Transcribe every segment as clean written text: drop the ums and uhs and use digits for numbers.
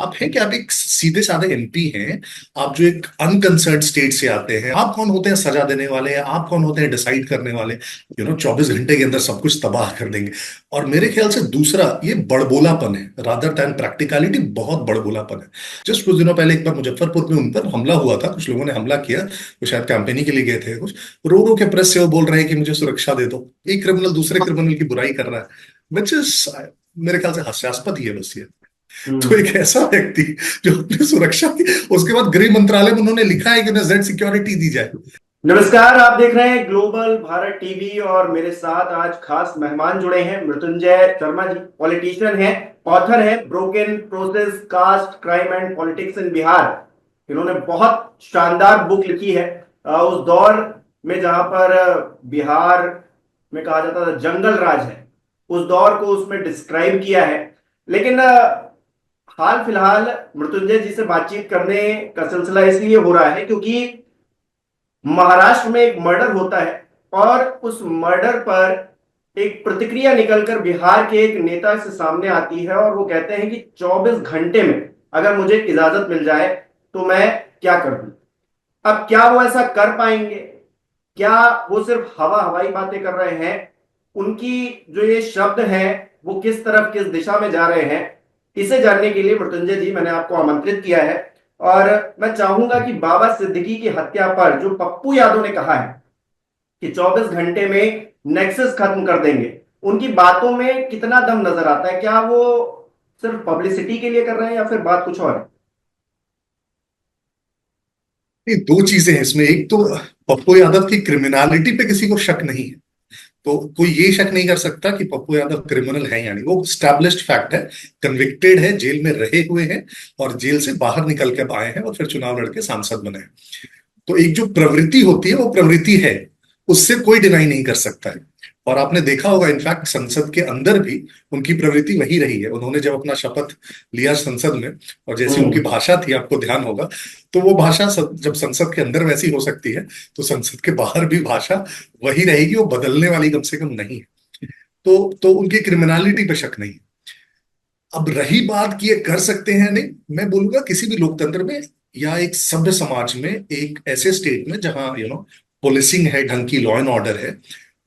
आप हैं कि आप एक सीधे साधे एमपी हैं। आप जो एक अनकंसर्न स्टेट से आते हैं, आप कौन होते हैं सजा देने वाले? आप कौन होते हैं डिसाइड करने वाले? 24 घंटे के अंदर सब कुछ तबाह कर देंगे। और मेरे ख्याल से दूसरा ये बड़बोलापन है, रादर दैन प्रैक्टिकलिटी, बहुत बड़बोलापन है। जस्ट कुछ दिनों पहले एक बार मुजफ्फरपुर में उन पर हमला हुआ था, कुछ लोगों ने हमला किया, वो शायद कैंपेनिंग के लिए गए थे कुछ। रो रो के प्रेस से वो बोल रहे हैं कि मुझे सुरक्षा दे दो। एक क्रिमिनल दूसरे क्रिमिनल की बुराई कर रहा है, विच इज मेरे ख्याल से हास्यास्पद ही है बस ये। तो हम्म। एक ऐसा व्यक्ति जो अपनी सुरक्षा की, उसके बाद गृह मंत्रालय में उन्होंने लिखा है कि उन्हें जेड सिक्योरिटी दी जाए। नमस्कार, आप देख रहे हैं ग्लोबल भारत टीवी और मेरे साथ आज खास मेहमान जुड़े हैं मृत्युंजय शर्मा जी। पॉलिटिशियन हैं, ऑथर हैं, broken process, caste, crime and politics in Bihar. इन्होंने बहुत शानदार बुक लिखी है उस दौर में जहां पर बिहार में कहा जाता था जंगल राज है, उस दौर को उसमें डिस्क्राइब किया है। लेकिन हाल फिलहाल मृत्युंजय जी से बातचीत करने का सिलसिला इसलिए हो रहा है क्योंकि महाराष्ट्र में एक मर्डर होता है और उस मर्डर पर एक प्रतिक्रिया निकलकर बिहार के एक नेता से सामने आती है और वो कहते हैं कि 24 घंटे में अगर मुझे इजाजत मिल जाए तो मैं क्या कर दूं। अब क्या वो ऐसा कर पाएंगे? क्या वो सिर्फ हवाई बातें कर रहे हैं? उनकी जो ये शब्द हैं वो किस तरफ, किस दिशा में जा रहे हैं, इसे जानने के लिए मृत्युंजय जी मैंने आपको आमंत्रित किया है। और मैं चाहूंगा कि बाबा सिद्दीकी की हत्या पर जो पप्पू यादव ने कहा है कि 24 घंटे में नेक्सस खत्म कर देंगे, उनकी बातों में कितना दम नजर आता है? क्या वो सिर्फ पब्लिसिटी के लिए कर रहे हैं या फिर बात कुछ और है? ये दो चीजें हैं इसमें। एक तो पप्पू यादव की क्रिमिनलिटी पे किसी को शक नहीं है, तो कोई ये शक नहीं कर सकता कि पप्पू यादव क्रिमिनल है या नहीं। वो स्टैब्लिश्ड फैक्ट है, कन्विक्टेड है, जेल में रहे हुए हैं और जेल से बाहर निकल के आए हैं और फिर चुनाव लड़के सांसद बने हैं। तो एक जो प्रवृत्ति होती है वो प्रवृत्ति है, उससे कोई डिनाई नहीं कर सकता है। और आपने देखा होगा इनफैक्ट संसद के अंदर भी उनकी प्रवृत्ति वही रही है। उन्होंने जब अपना शपथ लिया संसद में, और जैसी उनकी हम्म। भाषा थी आपको ध्यान होगा, तो वो भाषा जब संसद के अंदर वैसी हो सकती है तो संसद के बाहर भी भाषा वही रहेगी, वो बदलने वाली कम से कम नहीं है। तो उनकी क्रिमिनलिटी पे शक नहीं है। अब रही बात कि ये कर सकते हैं नहीं, मैं बोलूंगा किसी भी लोकतंत्र में या एक सभ्य समाज में, एक ऐसे स्टेट में जहां पुलिसिंग है, ढंग की लॉ एंड ऑर्डर है,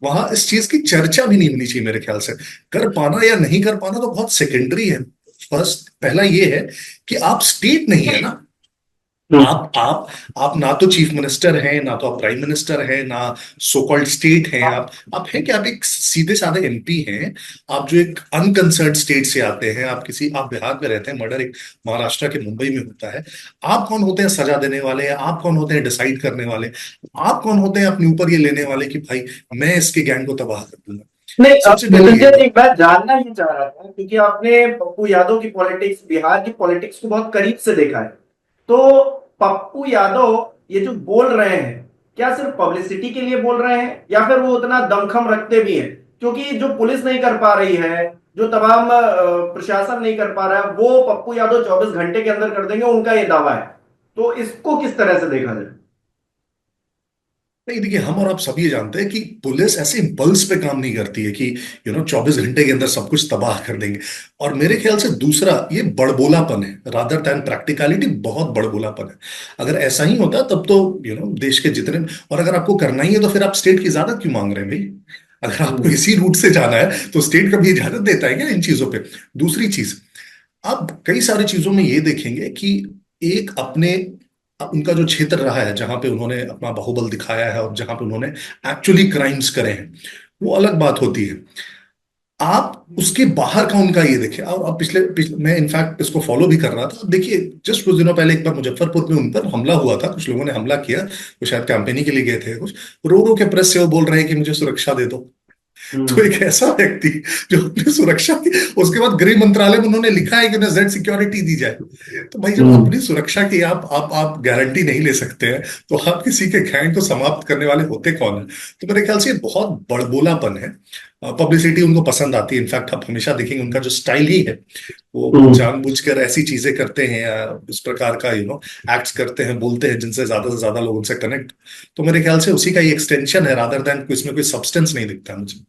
वहां इस चीज की चर्चा भी नहीं होनी चाहिए मेरे ख्याल से। कर पाना या नहीं कर पाना तो बहुत सेकेंडरी है। फर्स्ट पहला ये है कि आप स्टेट नहीं है ना। हम्म। आप ना तो चीफ मिनिस्टर हैं, ना तो आप प्राइम मिनिस्टर हैं, ना सो कॉल्ड स्टेट हैं। आप हैं कि आप एक सीधे साधे एमपी हैं। आप जो एक अनकंसर्न स्टेट से आते हैं, आप बिहार में रहते हैं, मर्डर एक महाराष्ट्र के मुंबई में होता है। आप कौन होते हैं सजा देने वाले? आप कौन होते हैं डिसाइड करने वाले? आप कौन होते हैं अपने ऊपर ये लेने वाले कि भाई मैं इसके गैंग को तबाह कर दूंगा? नहीं, अब सबसे पहले ये मृत्युंजय बात। जी मैं जानना ही चाह रहा था क्योंकि आपने पप्पू यादव की पॉलिटिक्स, बिहार की पॉलिटिक्स को बहुत करीब से देखा है। तो पप्पू यादव ये जो बोल रहे हैं, क्या सिर्फ पब्लिसिटी के लिए बोल रहे हैं या फिर वो उतना दमखम रखते भी हैं? क्योंकि जो पुलिस नहीं कर पा रही है, जो तमाम प्रशासन नहीं कर पा रहा है, वो पप्पू यादव 24 घंटे के अंदर कर देंगे, उनका ये दावा है। तो इसको किस तरह से देखा जाए? नहीं देखिए, हम और आप सभी ये जानते हैं कि पुलिस ऐसे इम्पल्स पे काम नहीं करती है कि 24 घंटे के अंदर सब कुछ तबाह कर देंगे। और मेरे ख्याल से दूसरा ये बड़बोलापन है, रादर दैन प्रैक्टिकलिटी, बहुत बड़बोलापन है। अगर ऐसा ही होता तब तो देश के जितने, और अगर आपको करना ही है तो फिर आप स्टेट की इजाजत क्यों मांग रहे हैं भाई? अगर आपको हम्म। इसी रूट से जाना है तो स्टेट कभी इजाजत देता है क्या इन चीजों पे? दूसरी चीज, आप कई सारी चीजों में ये देखेंगे कि एक अपने उनका जो क्षेत्र रहा है जहां पे उन्होंने अपना बाहुबल दिखाया है और जहां पे उन्होंने एक्चुअली क्राइम्स करे हैं, वो अलग बात होती है। आप उसके बाहर का उनका ये देखिए। और अब पिछले मैं इनफैक्ट इसको फॉलो भी कर रहा था। देखिए जस्ट कुछ दिनों पहले एक बार मुजफ्फरपुर में उन पर हमला हुआ था, कुछ लोगों ने हमला किया, वो शायद कैंपेनिंग के लिए गए थे कुछ। रो रो के प्रेस से वो बोल रहे हैं कि मुझे सुरक्षा दे दो। तो हम्म। एक ऐसा व्यक्ति जो अपनी सुरक्षा की, उसके बाद गृह मंत्रालय में उन्होंने लिखा है कि उन्हें जेड सिक्योरिटी दी जाए। तो भाई जब हम्म। अपनी सुरक्षा की आप गारंटी नहीं ले सकते हैं, तो आप किसी के गैंग को समाप्त करने वाले होते कौन है? तो मेरे ख्याल से ये बहुत बड़बोलापन है। पब्लिसिटी उनको पसंद आती है। इनफैक्ट आप हमेशा देखेंगे उनका जो स्टाइल ही है, वो हम्म। जानबूझकर ऐसी चीजें करते हैं या इस प्रकार का एक्ट्स करते हैं, बोलते हैं जिनसे ज्यादा से ज्यादा लोग उनसे कनेक्ट। तो मेरे ख्याल से उसी का ही एक्सटेंशन है, रादर देन इसमें कोई सब्सटेंस नहीं दिखता मुझे।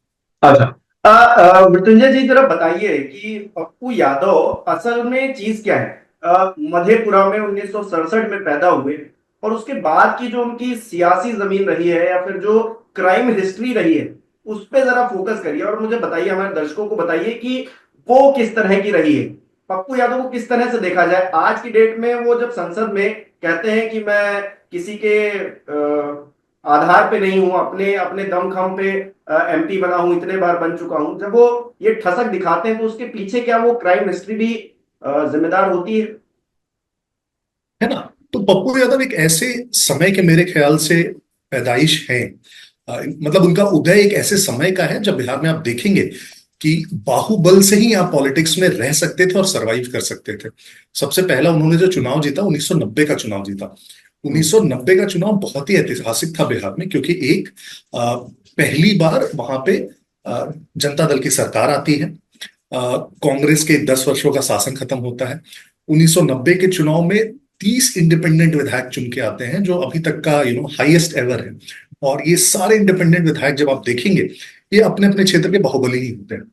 अच्छा। मृत्युंजय जी जरा बताइए कि पप्पू यादव असल में चीज क्या है? मधेपुरा में 1967 में पैदा हुए, और उसके बाद की जो उनकी सियासी जमीन रही है या फिर जो क्राइम हिस्ट्री रही है, उस पे जरा फोकस करिए और मुझे बताइए, हमारे दर्शकों को बताइए कि वो किस तरह की रही है। पप्पू यादव को किस तरह से देखा जाए आज की डेट में? वो जब संसद में कहते हैं कि मैं किसी के आधार पे नहीं हूं, अपने अपने दमखम पे एमपी बना हूं, इतने बार बन चुका हूं, जब वो ये ठसक दिखाते हैं तो उसके पीछे क्या वो क्राइम हिस्ट्री भी जिम्मेदार होती है? है ना। तो पप्पू यादव एक ऐसे समय के मेरे ख्याल से पैदाइश है, मतलब उनका उदय एक ऐसे समय का है जब बिहार में आप देखेंगे कि बाहुबल से ही आप पॉलिटिक्स में रह सकते थे और सरवाइव कर सकते थे। सबसे पहला उन्होंने जो चुनाव जीता 1990 का चुनाव जीता। 1990 का चुनाव बहुत ही ऐतिहासिक था बिहार में, क्योंकि एक पहली बार वहां पे जनता दल की सरकार आती है। कांग्रेस के 10 वर्षों का शासन खत्म होता है। 1990 के चुनाव में 30 इंडिपेंडेंट विधायक चुन के आते हैं, जो अभी तक का हाईएस्ट एवर है। और ये सारे इंडिपेंडेंट विधायक जब आप देखेंगे, ये अपने अपने क्षेत्र के बाहुबली ही होते हैं।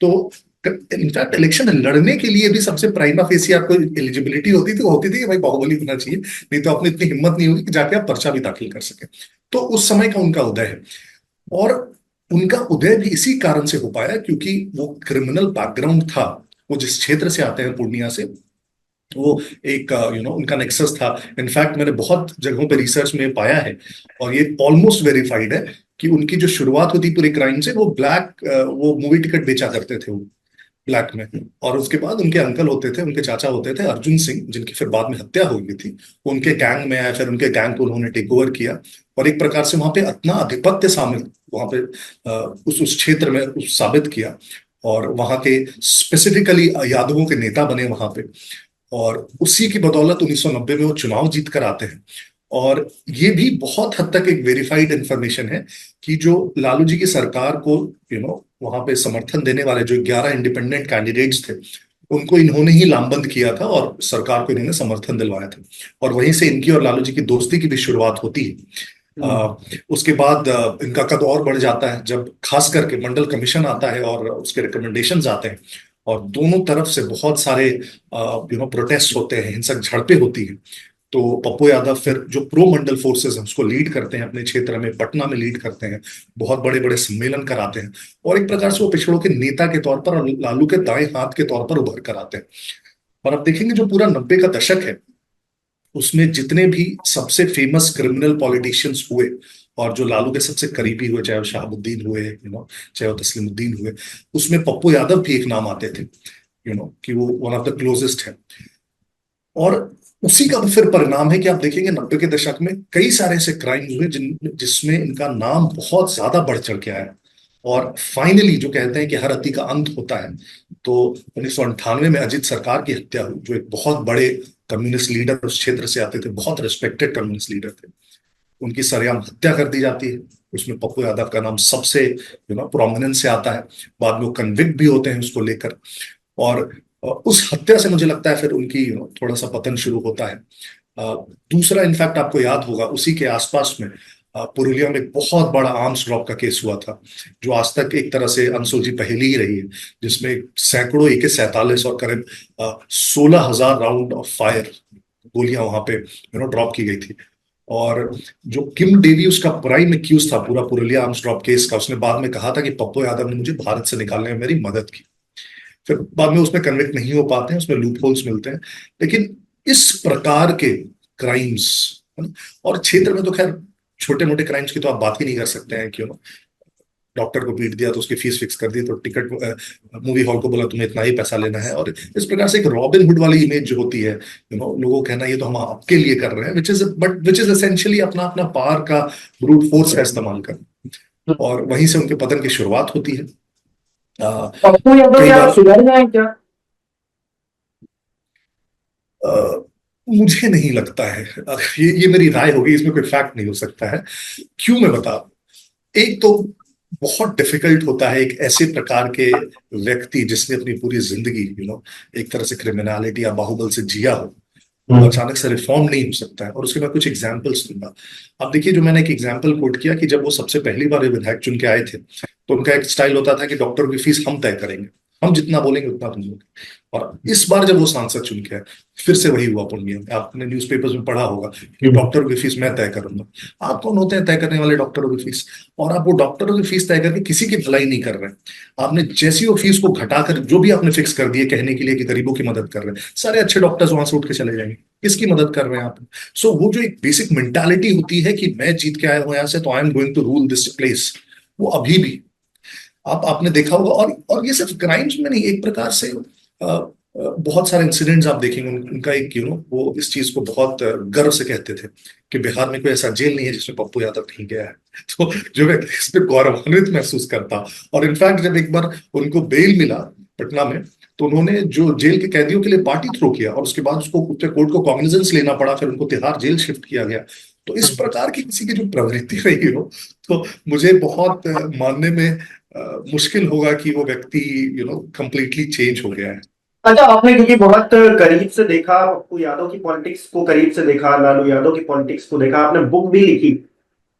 तो इनफैक्ट इलेक्शन लड़ने के लिए भी सबसे प्राइमा फेसी आपको एलिजिबिलिटी होती थी, वो होती थी कि भाई बाहुबली होना चाहिए, नहीं तो अपनी इतनी हिम्मत नहीं होगी कि जाके आप पर्चा भी दाखिल कर सके। तो उस समय का उनका उदय है। और उनका उदय भी इसी कारण से हो पाया क्योंकि वो क्रिमिनल बैकग्राउंड था। वो जिस क्षेत्र से आते हैं, पूर्णिया से, वो एक उनका नेक्सस था। इनफैक्ट मैंने बहुत जगहों पे रिसर्च में पाया है, और ये ऑलमोस्ट वेरीफाइड है, कि उनकी जो शुरुआत होती पूरे क्राइम से, वो वो मूवी टिकट बेचा करते थे वो, ब्लैक में। और उसके बाद उनके अंकल होते थे, उनके चाचा होते थे अर्जुन सिंह, जिनकी फिर बाद में हत्या हो गई थी। वो उनके गैंग में आए, फिर उनके गैंग को उन्होंने टेक ओवर किया, और एक प्रकार से वहां पे अपना आधिपत्य शामिल वहां पे उस क्षेत्र में साबित किया। और वहां के स्पेसिफिकली यादवों के नेता बने वहां पे। और उसी की बदौलत 1990 में वो चुनाव जीत कर आते हैं। और ये भी बहुत हद तक एक वेरीफाइड इंफॉर्मेशन है कि जो लालू जी की सरकार को वहां पे समर्थन देने वाले जो 11 इंडिपेंडेंट कैंडिडेट्स थे, उनको इन्होंने ही लामबंद किया था और सरकार को इन्होंने समर्थन दिलवाया था। और वहीं से इनकी और लालू जी की दोस्ती की भी शुरुआत होती है। उसके बाद इनका कद और बढ़ जाता है जब खास करके मंडल कमीशन आता है और उसके रिकमेंडेशंस आते हैं, और दोनों तरफ से बहुत सारे प्रोटेस्ट होते हैं, हिंसक झड़पें होती हैं। तो पप्पू यादव फिर जो प्रो मंडल फोर्सेस हैं उसको लीड करते हैं अपने क्षेत्र में, पटना में लीड करते हैं, बहुत बड़े बड़े सम्मेलन कराते हैं, और एक प्रकार से वो पिछड़ों के नेता के तौर पर और लालू के दाएं हाथ के तौर पर उभर कर आते हैं। और अब देखेंगे जो पूरा 90 का दशक है, उसमें जितने भी सबसे फेमस क्रिमिनल पॉलिटिशियंस हुए और जो लालू के सबसे करीबी हुए, चाहे वो शहाबुद्दीन हुए, चाहे वो तस्लीमुद्दीन हुए, उसमें पप्पू यादव भी एक नाम आते थे, कि वो वन ऑफ द क्लोजेस्ट है। और उसी का फिर परिणाम है कि आप देखेंगे 90 के दशक में कई सारे ऐसे क्राइम हुए जिसमें इनका नाम बहुत ज्यादा बढ़ चढ़ के आया। और फाइनली जो कहते हैं कि हर अति का अंत होता है, तो 1998 में अजित सरकार की हत्या हुई, जो एक बहुत बड़े कम्युनिस्ट लीडर उस क्षेत्र से आते थे, बहुत रिस्पेक्टेड कम्युनिस्ट लीडर थे। उनकी सरेआम हत्या कर दी जाती है। उसमें पप्पू यादव का नाम सबसे प्रोमिनेंस से आता है। बाद में वो कन्विक्ट भी होते हैं उसको लेकर। और उस हत्या से मुझे लगता है फिर उनकी थोड़ा सा पतन शुरू होता है। दूसरा, इनफैक्ट आपको याद होगा, उसी के आसपास में पुरुलिया में एक बहुत बड़ा आर्म्स ड्रॉप का केस हुआ था, जो आज तक एक तरह से अनसुलझी पहेली ही रही है, जिसमें सैकड़ों AK-47 और करीब 16,000 राउंड ऑफ फायर गोलियां वहां पे ड्रॉप की गई थी। और जो किम डेवी उसका प्राइम एक्यूज था पूरा पुरुलिया आर्म्स ड्रॉप केस का, उसने बाद में कहा था कि पप्पू यादव ने मुझे भारत से निकालने में मेरी मदद की। फिर बाद में उसमें कन्विक्ट नहीं हो पाते हैं, उसमें लूप होल्स मिलते हैं। लेकिन इस प्रकार के क्राइम्स, और क्षेत्र में तो खैर छोटे मोटे क्राइम्स की तो आप बात ही नहीं कर सकते हैं, क्यों? डॉक्टर को पीट दिया तो उसकी फीस फिक्स कर दी, तो टिकट मूवी हॉल को बोला तुम्हें इतना ही पैसा लेना है। और इस प्रकार से एक रॉबिन हुड वाली इमेज जो होती है, लोगों को कहना ये तो हम आपके लिए कर रहे हैं, विच इज एसेंशियली अपना अपना पावर का ब्रूट फोर्स का इस्तेमाल कर। और वहीं से उनके पतन की शुरुआत होती है। पप्पू यादव कई क्या बार सुधर जाए क्या? मुझे नहीं लगता है। ये मेरी राय होगी, इसमें कोई फैक्ट नहीं हो सकता है। क्यों, मैं बता। एक तो बहुत डिफिकल्ट होता है एक ऐसे प्रकार के व्यक्ति जिसने अपनी पूरी जिंदगी एक तरह से क्रिमिनलिटी या बाहुबल से जिया हो, वो अचानक से रिफॉर्म नहीं हो सकता है। और उसके बाद कुछ एग्जाम्पल्स दूंगा। अब देखिए, जो मैंने एक एग्जाम्पल कोट किया कि जब वो सबसे पहली बार विधायक चुन के आए थे, तो उनका एक स्टाइल होता था कि डॉक्टर की फीस हम तय करेंगे। हम जितना बोलेंगे उतना तुम बोलोगे। और इस बार जब वो सांसद चुन के आए, फिर से वही हुआ पूर्णिया। आपने न्यूज़पेपर्स में पढ़ा होगा कि डॉक्टरों की फीस मैं तय करूंगा। आप कौन होते हैं तय करने वाले डॉक्टरों की फीस? और आप वो डॉक्टरों की फीस तय करके किसी की भलाई नहीं कर रहे हैं। आपने जैसी वो फीस को घटाकर जो भी आपने फिक्स कर दिए कहने के लिए कि गरीबों की मदद कर रहे हैं, सारे अच्छे डॉक्टर्स वहां से उठ के चले जाएंगे। किसकी मदद कर रहे हैं आप? सो वो जो एक बेसिक मेंटालिटी होती है कि मैं जीत के आया हूं यहाँ से, तो I am going to rule this place, वो अभी भी आप आपने देखा होगा। और ये सिर्फ क्राइम्स में नहीं, एक प्रकार से बहुत सारे इंसिडेंट्स आप देखेंगे उनका एक वो इस चीज को बहुत गर्व से कहते थे कि बिहार में कोई ऐसा जेल नहीं है जिसमें पप्पू यादव नहीं गया है। तो जो व्यक्ति इस पे गौरवान्वित महसूस करता, और इनफैक्ट जब एक बार उनको बेल मिला पटना में, तो उन्होंने जो जेल के कैदियों के लिए पार्टी थ्रो किया, और उसके बाद उसको उत्तर कोर्ट को कॉग्निजेंस लेना पड़ा, फिर उनको तिहाड़ जेल शिफ्ट किया गया। तो इस प्रकार की किसी की जो प्रवृत्ति रही हो, तो मुझे बहुत मानने में मुश्किल होगा कि वो व्यक्ति कंप्लीटली चेंज हो गया है। अच्छा, आपने क्योंकि बहुत करीब से देखा पप्पू यादव की पॉलिटिक्स को, करीब से देखा लालू यादव की पॉलिटिक्स को देखा, आपने बुक भी लिखी।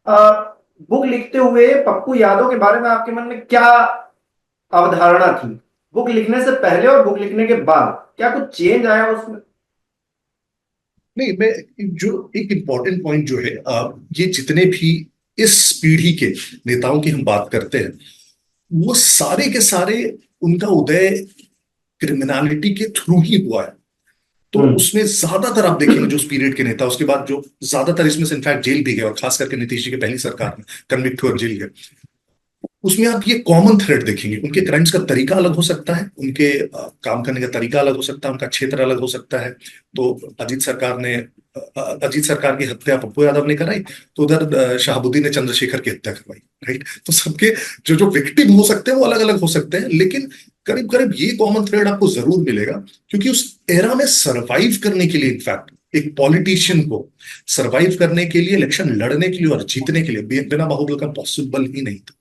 बुक लिखते हुए पप्पू यादव के बारे में आपके मन में क्या अवधारणा थी? बुक लिखने से पहले और बुक लिखने के बाद क्या कुछ चेंज आया उसमें? नहीं, मैं जो एक इम्पॉर्टेंट पॉइंट जो है, ये जितने भी इस पीढ़ी के नेताओं की हम बात करते हैं, वो सारे के सारे उनका उदय क्रिमिनलिटी के थ्रू ही हुआ है। तो उसमें ज्यादातर आप देखेंगे जो उस पीरियड के नेता, उसके बाद जो ज्यादातर इसमें से इनफैक्ट जेल भी गए, और खास करके नीतीश जी की पहली सरकार में कन्विक्ट हुए और जेल गए, उसमें आप ये कॉमन थ्रेड देखेंगे। उनके क्राइम्स का तरीका अलग हो सकता है, उनके काम करने का तरीका अलग हो सकता है, उनका क्षेत्र अलग हो सकता है। तो अजीत सरकार की हत्या पप्पू यादव ने कराई, तो उधर शहाबुद्दीन ने चंद्रशेखर की हत्या करवाई, राइट? तो सबके जो जो विक्टिम हो सकते हैं वो अलग अलग हो सकते हैं, लेकिन करीब करीब ये कॉमन थ्रेड आपको जरूर मिलेगा। क्योंकि उस एरा में सरवाइव करने के लिए, इनफैक्ट एक पॉलिटिशियन को सरवाइव करने के लिए, इलेक्शन लड़ने के लिए और जीतने के लिए बिना बाहुबल का पॉसिबल ही नहीं था।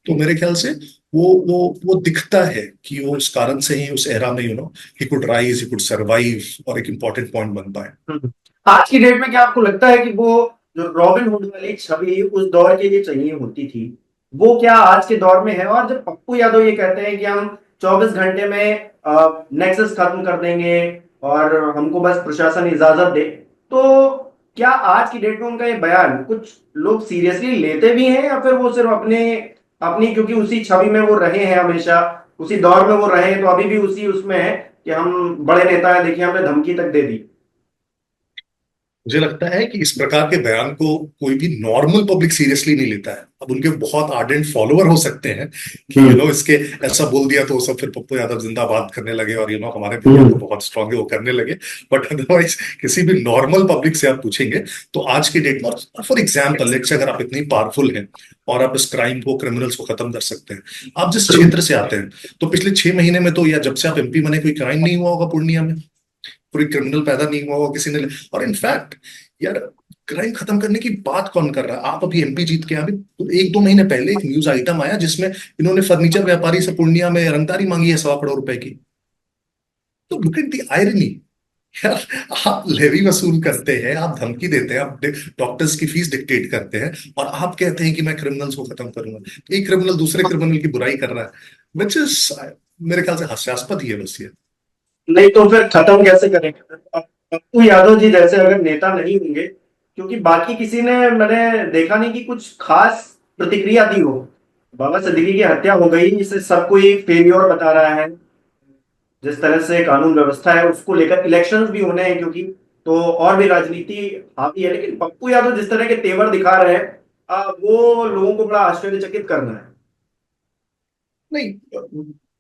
तो मेरे ख्याल से वो दिखता है कि वो उस कारण से ही उस एरा में he could rise, he could survive, और एक इंपॉर्टेंट पॉइंट बन पाए। आज की डेट में क्या आपको लगता है कि वो जो रॉबिन हुड वाली छवि उस दौर के लिए चाहिए होती थी, वो क्या आज के दौर में है? और जब पप्पू यादव ये कहते हैं कि हम 24 घंटे में नेक्सस खत्म कर देंगे और हमको बस प्रशासन इजाजत दे, तो क्या आज की डेट में उनका ये बयान कुछ लोग सीरियसली लेते भी हैं, या फिर वो सिर्फ अपने अपनी, क्योंकि उसी छवि में वो रहे हैं हमेशा, उसी दौर में वो रहे हैं, तो अभी भी उसी उसमें है कि हम बड़े नेता हैं, देखिए हमने धमकी तक दे दी? मुझे लगता है कि इस प्रकार के बयान को कोई भी नॉर्मल पब्लिक सीरियसली नहीं लेता है। अब उनके बहुत आर्डेंट फॉलोअर हो सकते हैं कि इसके ऐसा बोल दिया तो सब फिर पप्पू यादव जिंदाबाद करने लगे, और हमारे भैया तो बहुत स्ट्रांग है वो करने लगे। बट अदरवाइज किसी भी नॉर्मल पब्लिक से आप पूछेंगे तो आज की डेट में, फॉर एग्जाम्पल लेट्स से, अगर आप इतनी पावरफुल हैं और आप इस क्राइम को, क्रिमिनल्स को खत्म कर सकते हैं, आप जिस क्षेत्र से आते हैं, तो पिछले 6 महीने में तो, या जब से आप एमपी बने, कोई क्राइम नहीं हुआ होगा पूर्णिया में, कोई क्रिमिनल पैदा नहीं हुआ होगा किसी ने। और इनफैक्ट यार, क्राइम खत्म करने की बात कौन कर रहा है? आप अभी एमपी जीत के अभी तो 1-2 महीने पहले एक न्यूज आइटम आया जिसमें इन्होंने फर्नीचर व्यापारी से पूर्णिया में रंगदारी मांगी है 1.25 करोड़ की। तो लुक एट दी आयरनी। यार, आप लेवी वसूल करते हैं, आप धमकी देते हैं, आप डॉक्टर्स की फीस डिक्टेट करते हैं, और आप कहते हैं कि मैं क्रिमिनल्स को खत्म करूंगा। एक क्रिमिनल दूसरे क्रिमिनल की बुराई कर रहा है, which is, मेरे ख्याल से हास्यास्पद ही है बस ये। नहीं तो फिर खत्म कैसे करेंगे? पप्पू यादव जी जैसे अगर नेता नहीं होंगे, क्योंकि बाकी किसी ने, मैंने देखा नहीं कि कुछ खास प्रतिक्रिया दी हो। बाबा सिद्दीकी की हत्या हो गई, इसे सब कोई फेल्योर बता रहा है। जिस तरह से कानून व्यवस्था है उसको लेकर इलेक्शंस भी होने हैं, क्योंकि तो और भी राजनीति आती है। लेकिन पप्पू यादव जिस तरह के तेवर दिखा रहे हैं, वो लोगों को बड़ा आश्चर्यचकित करना है। नहीं,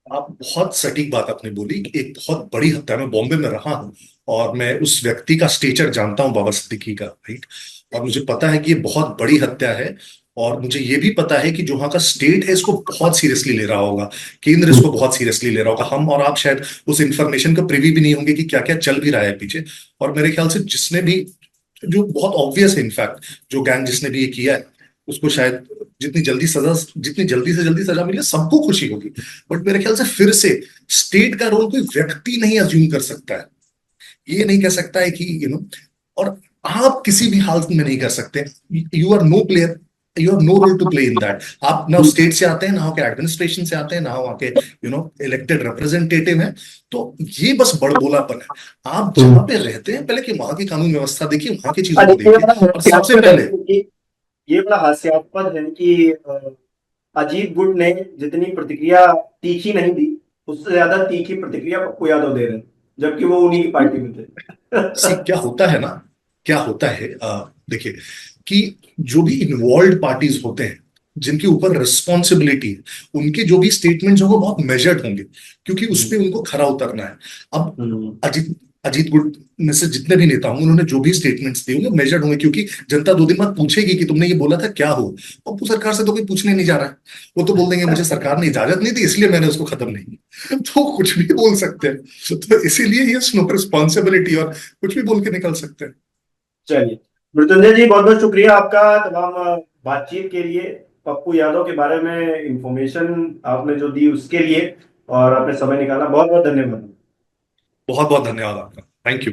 आप बहुत सटीक बात आपने बोली कि एक बहुत बड़ी हत्या, मैं बॉम्बे में रहा हूं और मैं उस व्यक्ति का स्टेचर जानता हूं, बाबा सिद्दीकी का, राइट? और मुझे पता है कि ये बहुत बड़ी हत्या है, और मुझे ये भी पता है कि जो वहां का स्टेट है इसको बहुत सीरियसली ले रहा होगा, केंद्र इसको बहुत सीरियसली ले रहा होगा। हम और आप शायद उस इंफॉर्मेशन का प्रिवी भी नहीं होंगे कि क्या क्या चल भी रहा है पीछे। और मेरे ख्याल से जिसने भी, जो बहुत ऑब्वियस है इनफैक्ट, जो गैंग जिसने भी ये किया है, उसको शायद जितनी जल्दी से जल्दी सजा मिले सबको खुशी होगी। बट मेरे ख्याल से फिर से स्टेट का रोल कोई व्यक्ति नहीं अज्यूम कर सकता है। ये नहीं कह सकता है कि और आप किसी भी हालत में नहीं कर सकते। You are no player, you have no role to play in that. आप ना स्टेट से आते हैं, ना के एडमिनिस्ट्रेशन से आते हैं, ना वहाँ के इलेक्टेड रिप्रेजेंटेटिव हैं। तो ये बस बड़बोलापन है। आप जहाँ पे रहते हैं पहले कि वहाँ की कानून व्यवस्था देखिए, वहाँ की चीजों को ये देखिए, बड़ा और सबसे हास्यास्पद है पहले ये बड़ा हास्यास्पद है कि अजीत गुट ने जितनी प्रतिक्रिया तीखी नहीं दी, उससे ज्यादा तीखी प्रतिक्रिया पप्पू यादव दे रहे हैं, जबकि वो उन्हीं की पार्टी में सी थे। क्या होता है ना, क्या होता है, देखिए कि जो भी इन्वॉल्व पार्टीज होते हैं, जिनके ऊपर रिस्पॉन्सिबिलिटी है, उनके जो भी स्टेटमेंट्स होंगे बहुत मेजर्ड होंगे, क्योंकि उस पे उनको खरा उतरना है। अब हम्म। अजीत अजीत गुट में से जितने भी नेता होंगे, उन्होंने जो भी स्टेटमेंट्स दिए होंगे मेजर्ड होंगे, क्योंकि जनता 2 दिन बाद पूछेगी कि तुमने ये बोला था क्या हो। पप्पू सरकार से तो कोई पूछने नहीं जा रहा है। वो तो बोल देंगे मुझे सरकार ने इजाजत नहीं दी इसलिए मैंने उसको खत्म नहीं किया। तो कुछ भी बोल सकते हैं, तो इसीलिए ये नो रिस्पॉन्सिबिलिटी, और कुछ भी बोल के निकल सकते हैं। चलिए, मृत्युंजय जी, बहुत बहुत शुक्रिया आपका तमाम बातचीत के लिए, पप्पू यादव के बारे में इंफॉर्मेशन आपने जो दी उसके लिए, और आपने समय निकाला, बहुत बहुत धन्यवाद। बहुत बहुत धन्यवाद आपका, थैंक यू।